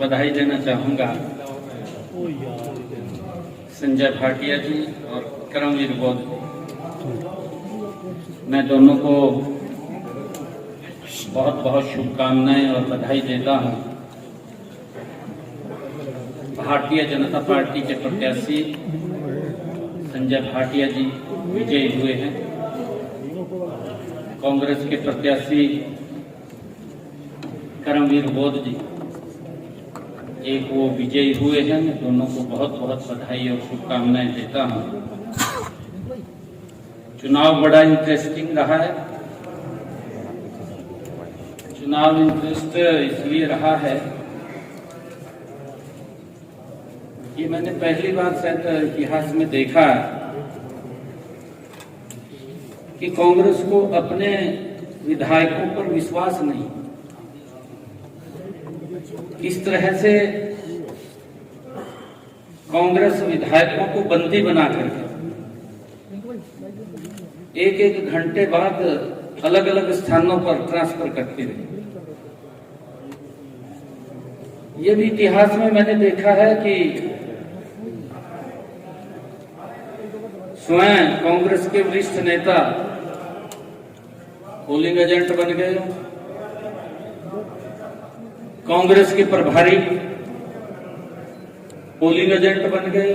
बधाई देना चाहूँगा संजय भाटिया जी और करमवीर बौद्ध। मैं दोनों को बहुत बहुत शुभकामनाएं और बधाई देता हूं। भारतीय जनता पार्टी के प्रत्याशी संजय भाटिया जी विजयी हुए हैं। कांग्रेस के प्रत्याशी करमवीर बौद्ध जी एक वो विजयी हुए हैं। मैं दोनों को बहुत बहुत बधाई और शुभकामनाएं देता हूं। चुनाव बड़ा इंटरेस्टिंग रहा है। चुनाव इंटरेस्ट इसलिए रहा है कि मैंने पहली बार शायद इतिहास में देखा कि कांग्रेस को अपने विधायकों पर विश्वास नहीं। इस तरह से कांग्रेस विधायकों को बंदी बना करके एक एक घंटे बाद अलग अलग स्थानों पर ट्रांसफर करती रही। ये भी इतिहास में मैंने देखा है कि स्वयं कांग्रेस के वरिष्ठ नेता पोलिंग एजेंट बन गए, कांग्रेस के प्रभारी पोलिंग एजेंट बन गए।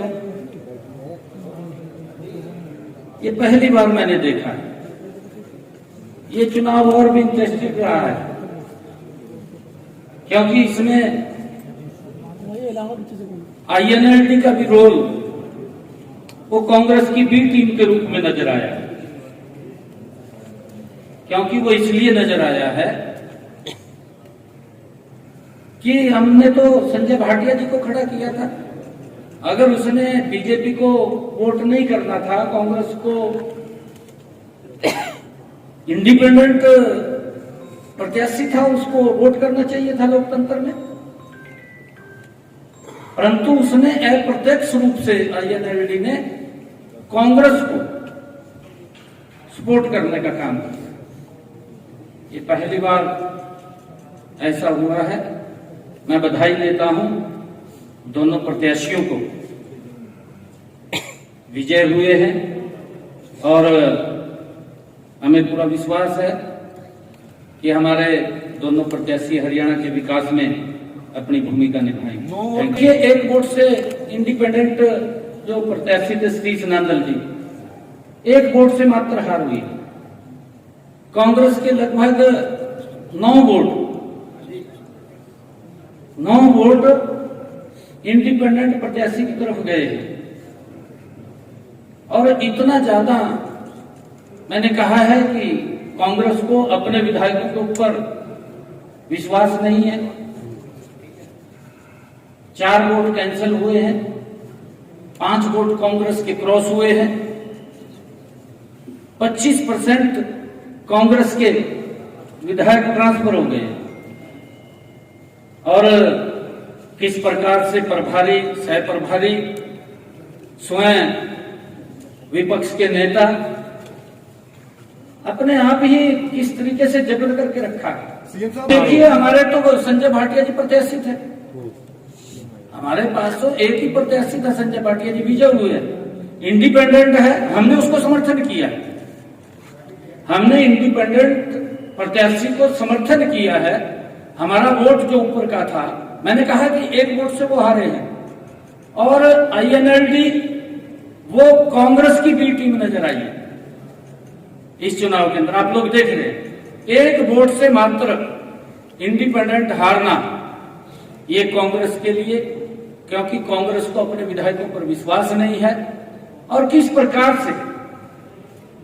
ये पहली बार मैंने देखा है। ये चुनाव और भी इंटरेस्टिंग रहा है क्योंकि इसमें INLD का भी रोल वो कांग्रेस की बी टीम के रूप में नजर आया है। क्योंकि वो इसलिए नजर आया है कि हमने तो संजय भाटिया जी को खड़ा किया था। अगर उसने बीजेपी को वोट नहीं करना था, कांग्रेस को इंडिपेंडेंट प्रत्याशी था, उसको वोट करना चाहिए था लोकतंत्र में। परंतु उसने अप्रत्यक्ष रूप से INLD ने कांग्रेस को सपोर्ट करने का काम किया। ये पहली बार ऐसा हुआ है। मैं बधाई देता हूं दोनों प्रत्याशियों को, विजय हुए हैं और हमें पूरा विश्वास है कि हमारे दोनों प्रत्याशी हरियाणा के विकास में अपनी भूमिका निभाएंगे। एक वोट से इंडिपेंडेंट जो प्रत्याशी थे सतीश नांदल जी, एक वोट से मात्र हार हुई। कांग्रेस के लगभग 9 वोट इंडिपेंडेंट प्रत्याशी की तरफ गए और इतना ज्यादा मैंने कहा है कि कांग्रेस को अपने विधायकों के ऊपर विश्वास नहीं है। 4 वोट कैंसिल हुए हैं, 5 वोट कांग्रेस के क्रॉस हुए हैं, 25% कांग्रेस के विधायक ट्रांसफर हो गए। और किस प्रकार से प्रभारी, सह प्रभारी, स्वयं विपक्ष के नेता अपने आप ही किस तरीके से जबरन करके रखा है। देखिए, हमारे तो संजय भाटिया जी प्रत्याशी थे। हमारे पास तो एक ही प्रत्याशी था, संजय भाटिया जी विजय हुए। इंडिपेंडेंट है, हमने उसको समर्थन किया। हमने इंडिपेंडेंट प्रत्याशी को समर्थन किया है। हमारा वोट जो ऊपर का था, मैंने कहा कि एक वोट से वो हारे हैं। और INLD वो कांग्रेस की बी टीम नजर आई है इस चुनाव के अंदर। आप लोग देख रहे हैं, एक वोट से मात्र इंडिपेंडेंट हारना ये कांग्रेस के लिए, क्योंकि कांग्रेस को अपने विधायकों पर विश्वास नहीं है। और किस प्रकार से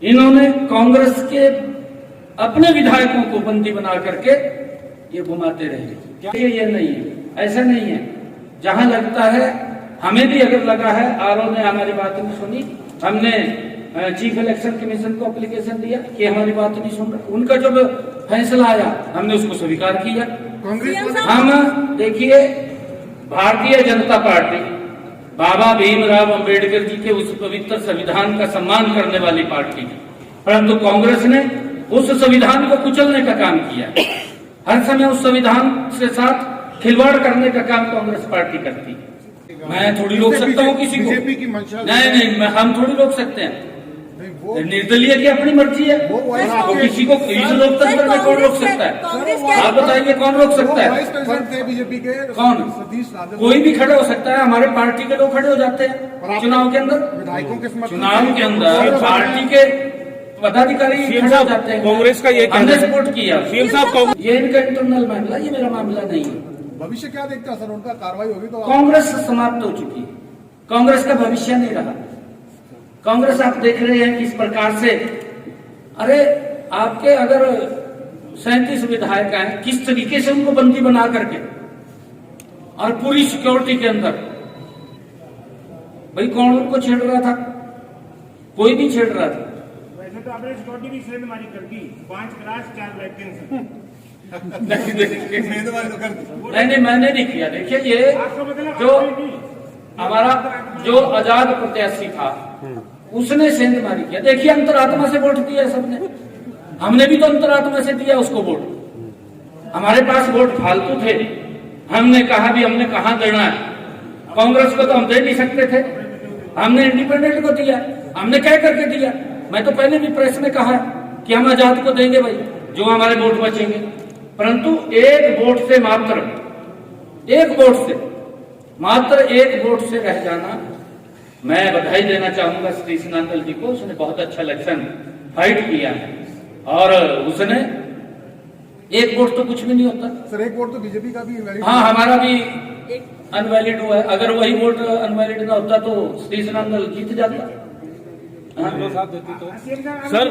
इन्होंने कांग्रेस के अपने विधायकों को बंदी बना करके ये घुमाते रहे। ये नहीं है, ऐसा नहीं है। जहां लगता है, हमें भी अगर लगा है, RO ने हमारी बात नहीं सुनी, हमने चीफ इलेक्शन कमीशन को एप्लीकेशन दिया कि हमारी बात नहीं सुन रहा। उनका जब फैसला आया, हमने उसको स्वीकार किया। हम देखिए, भारतीय जनता पार्टी बाबा भीमराव अंबेडकर जी के उस पवित्र संविधान का सम्मान करने वाली पार्टी है, परंतु कांग्रेस ने उस संविधान को कुचलने का काम किया। हर समय उस संविधान के साथ खिलवाड़ करने का काम कांग्रेस पार्टी करती है। मैं थोड़ी रोक सकता हूँ किसी को? बीजेपी की मंशा नहीं, हम थोड़ी रोक सकते हैं। निर्दलीय की अपनी मर्जी है, वो किसी को इस लोकतंत्र में कौन रोक सकता है? आप बताइए कौन रोक सकता है? वाइस प्रेसिडेंट थे बीजेपी के कौन? सतीश राजन। कोई भी खड़े हो सकता है। हमारे पार्टी के लोग खड़े हो जाते हैं चुनाव के अंदर। विधायकों के समर्थन चुनाव के अंदर पार्टी के पदाधिकारी खड़े हो जाते हैं। कांग्रेस का ये हमने सपोर्ट किया। सीएम साहब, ये इनका इंटरनल मामला, ये मेरा मामला नहीं है। भविष्य क्या देखता है सर? उनका कार्रवाई होगी तो कांग्रेस समाप्त हो चुकी है, कांग्रेस का भविष्य नहीं रहा। कांग्रेस आप देख रहे हैं किस प्रकार से, अरे आपके अगर 37 विधायक हैं, किस तरीके से उनको बंदी बना करके और पूरी सिक्योरिटी के अंदर, भाई कौन उनको छेड़ रहा था? कोई नहीं छेड़ रहा था। वैसे तो आपने सिक्योरिटी भी सेंधमारी कर दी, 5 क्लास 4 वैकेंसी। नहीं, मैंने नहीं किया। देखिए, ये जो हमारा जो आजाद प्रत्याशी था उसने सेंधमारी किया। देखिए, अंतरात्मा से वोट दिया सबने, हमने भी तो अंतरात्मा से दिया उसको वोट। हमारे पास वोट फालतू थे, हमने कहा भी हमने कहां देना है। कांग्रेस को तो हम दे नहीं सकते थे, हमने इंडिपेंडेंट को दिया। हमने कह करके दिया। मैं तो पहले भी प्रेस में कहा कि हम आजाद को देंगे भाई, जो हमारे वोट बचेंगे। परंतु एक वोट से मात्र एक वोट से रह जाना, मैं बधाई देना चाहूंगा श्री सनातन जी को। उसने बहुत अच्छा इलेक्शन फाइट किया है और उसने एक वोट तो कुछ भी नहीं होता सर। एक वोट तो बीजेपी का भी इनवैलिड। हाँ, हमारा भी अनवैलिड हुआ है। अगर वही वोट अनवैलिड ना होता तो श्री सनातन जीत जाता। सर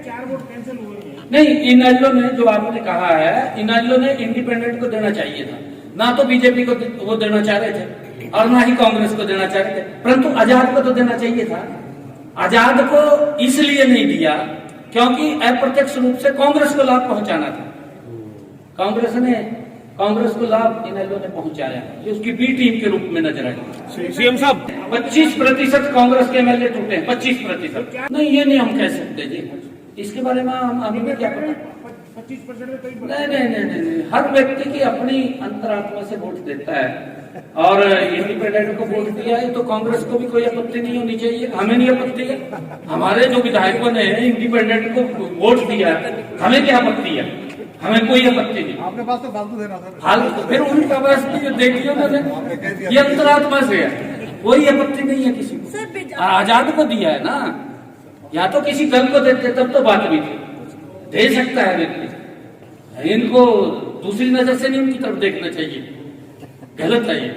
4 वोट कैंसिल हुए हैं। नहीं, इनेलो ने, जो आपने कहा है, इनेलो ने इंडिपेंडेंट को देना चाहिए था। ना तो बीजेपी को वो देना चाह रहे थे और ना ही कांग्रेस को देना चाह रहे थे, परंतु आजाद को तो देना चाहिए था। आजाद को इसलिए नहीं दिया क्योंकि अप्रत्यक्ष रूप से कांग्रेस को लाभ पहुंचाना था। कांग्रेस को लाभ इनेलो ने पहुंचाया, ये उसकी बी टीम के रूप में नजर आई। सीएम साहब, 25% कांग्रेस के एमएलए टूटे हैं, 25%। नहीं, ये नहीं हम कह सकते जी, इसके बारे में हम हमें क्या पता। 25% में कई नहीं, हर व्यक्ति की अपनी अंतरात्मा से वोट देता है और इंडिपेंडेंट को वोट दिया है तो कांग्रेस को भी कोई आपत्ति नहीं होनी चाहिए। हमें नहीं आपत्ति है। हमारे जो विधायकों ने इंडिपेंडेंट को वोट दिया, हमें क्या आपत्ति है? हमें कोई आपत्ति नहीं। आपके पास तो फालतू देना था। फालतू फिर उनका पास भी देखिए उन्होंने, ये अंतरात्मा से है, कोई आपत्ति नहीं है किसी को। आजाद को दिया है ना, या तो किसी दल को देते तब तो बात भी थी। दे सकता है व्यक्ति, इनको दूसरी नजर से नहीं उनकी तरफ देखना चाहिए, गलत है ये।